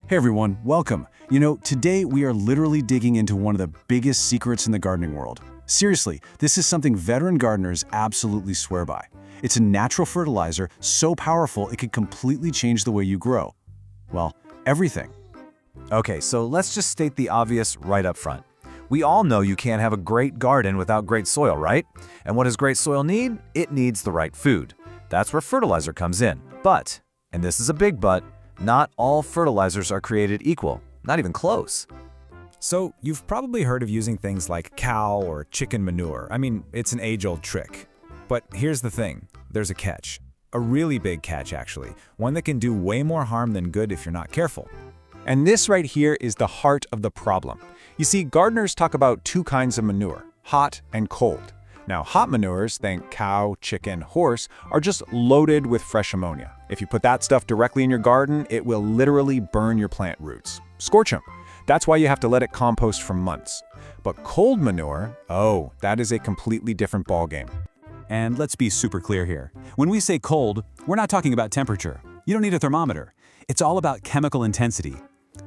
Hey everyone, welcome. Today we are literally digging into one of the biggest secrets in the gardening world. Seriously, this is something veteran gardeners absolutely swear by. It's a natural fertilizer so powerful it could completely change the way you grow. Well, everything. Okay, so let's just state the obvious right up front. We all know you can't have a great garden without great soil, right? And what does great soil need? It needs the right food. That's where fertilizer comes in. But, and this is a big but, not all fertilizers are created equal, not even close. So, you've probably heard of using things like cow or chicken manure. I mean, it's an age-old trick. But here's the thing, there's a catch. A really big catch, actually. One that can do way more harm than good if you're not careful. And this right here is the heart of the problem. You see, gardeners talk about two kinds of manure, hot and cold. Now, hot manures, think cow, chicken, horse, are just loaded with fresh ammonia. If you put that stuff directly in your garden, it will literally burn your plant roots. Scorch them. That's why you have to let it compost for months. But cold manure, oh, that is a completely different ballgame. And let's be super clear here. When we say cold, we're not talking about temperature. You don't need a thermometer. It's all about chemical intensity.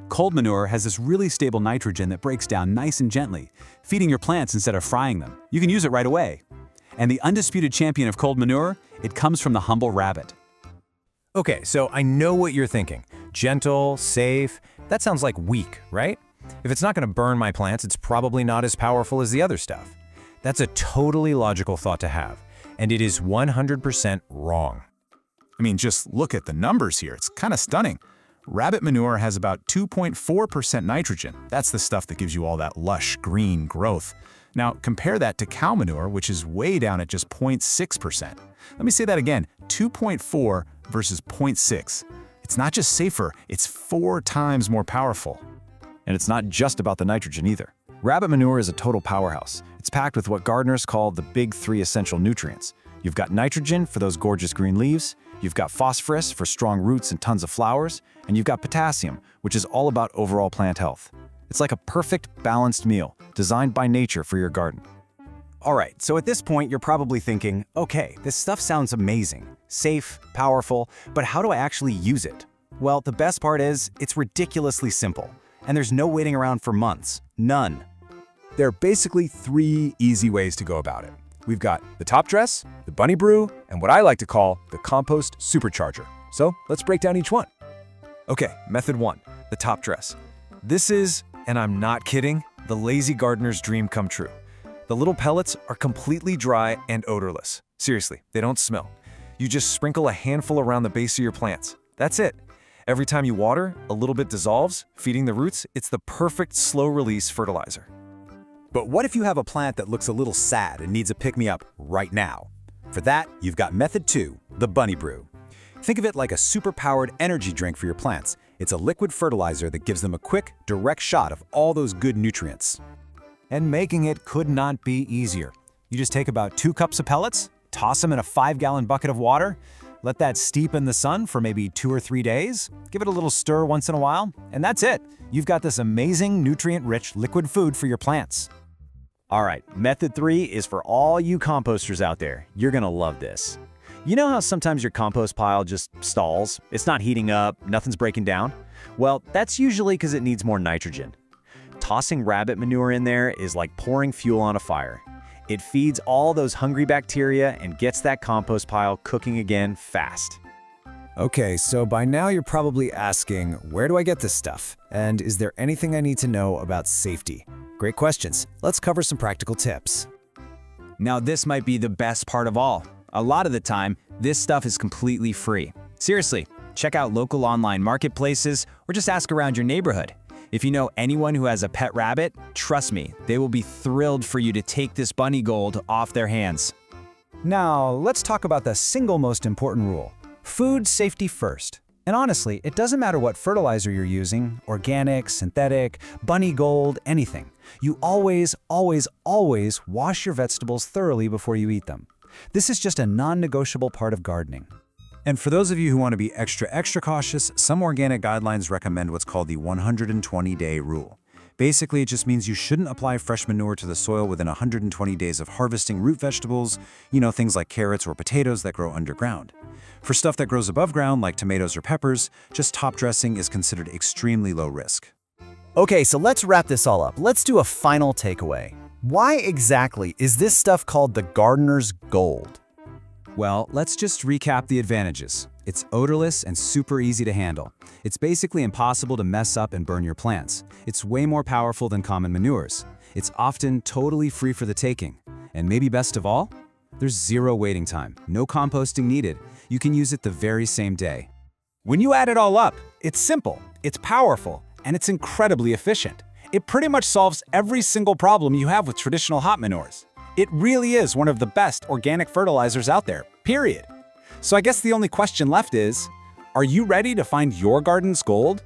Cold manure has this really stable nitrogen that breaks down nice and gently, feeding your plants instead of frying them. You can use it right away. And the undisputed champion of cold manure, it comes from the humble rabbit. Okay, so I know what you're thinking. Gentle, safe, that sounds like weak, right? If it's not going to burn my plants, it's probably not as powerful as the other stuff. That's a totally logical thought to have, and it is 100% wrong. I mean, just look at the numbers here. It's kind of stunning. Rabbit manure has about 2.4% nitrogen. That's the stuff that gives you all that lush green growth. Now, compare that to cow manure, which is way down at just 0.6%. Let me say that again, 2.4 versus 0.6. It's not just safer, it's 4 times more powerful. And it's not just about the nitrogen either. Rabbit manure is a total powerhouse. It's packed with what gardeners call the big 3 essential nutrients. You've got nitrogen for those gorgeous green leaves, you've got phosphorus for strong roots and tons of flowers, and you've got potassium, which is all about overall plant health. It's like a perfect, balanced meal, designed by nature for your garden. All right, so at this point, you're probably thinking, okay, this stuff sounds amazing, safe, powerful, but how do I actually use it? Well, the best part is, it's ridiculously simple, and there's no waiting around for months. None. There are basically 3 easy ways to go about it. We've got the top dress, the Brew, and what I like to call the compost supercharger. So let's break down each one. Okay, method 1, the top dress. This is, and I'm not kidding, the lazy gardener's dream come true. The little pellets are completely dry and odorless. Seriously, they don't smell. You just sprinkle a handful around the base of your plants. That's it. Every time you water, a little bit dissolves, feeding the roots. It's the perfect slow-release fertilizer. But what if you have a plant that looks a little sad and needs a pick-me-up right now? For that, you've got method 2, the Brew. Think of it like a super-powered energy drink for your plants. It's a liquid fertilizer that gives them a quick, direct shot of all those good nutrients. And making it could not be easier. You just take about 2 cups of pellets, toss them in a 5-gallon bucket of water, let that steep in the sun for maybe 2 or 3 days, give it a little stir once in a while, and that's it. You've got this amazing, nutrient-rich liquid food for your plants. All right, method 3 is for all you composters out there. You're gonna love this. You know how sometimes your compost pile just stalls? It's not heating up, nothing's breaking down? Well, that's usually because it needs more nitrogen. Tossing rabbit manure in there is like pouring fuel on a fire. It feeds all those hungry bacteria and gets that compost pile cooking again fast. Okay, so by now you're probably asking, where do I get this stuff? And is there anything I need to know about safety? Great questions. Let's cover some practical tips. Now this might be the best part of all. A lot of the time, this stuff is completely free. Seriously, check out local online marketplaces or just ask around your neighborhood. If you know anyone who has a pet rabbit, trust me, they will be thrilled for you to take this bunny gold off their hands. Now, let's talk about the single most important rule. Food safety first. And honestly, it doesn't matter what fertilizer you're using, organic, synthetic, bunny gold, anything. You always, always, always wash your vegetables thoroughly before you eat them. This is just a non-negotiable part of gardening. And for those of you who want to be extra cautious, some organic guidelines recommend what's called the 120-day rule. Basically, it just means you shouldn't apply fresh manure to the soil within 120 days of harvesting root vegetables, things like carrots or potatoes that grow underground. For stuff that grows above ground, like tomatoes or peppers, just top dressing is considered extremely low risk. Okay, so let's wrap this all up. Let's do a final takeaway. Why exactly is this stuff called the gardener's gold? Well, let's just recap the advantages. It's odorless and super easy to handle. It's basically impossible to mess up and burn your plants. It's way more powerful than common manures. It's often totally free for the taking. And maybe best of all, there's zero waiting time, no composting needed. You can use it the very same day. When you add it all up, it's simple, it's powerful, and it's incredibly efficient. It pretty much solves every single problem you have with traditional hot manures. It really is one of the best organic fertilizers out there, period. So I guess the only question left is, are you ready to find your garden's gold?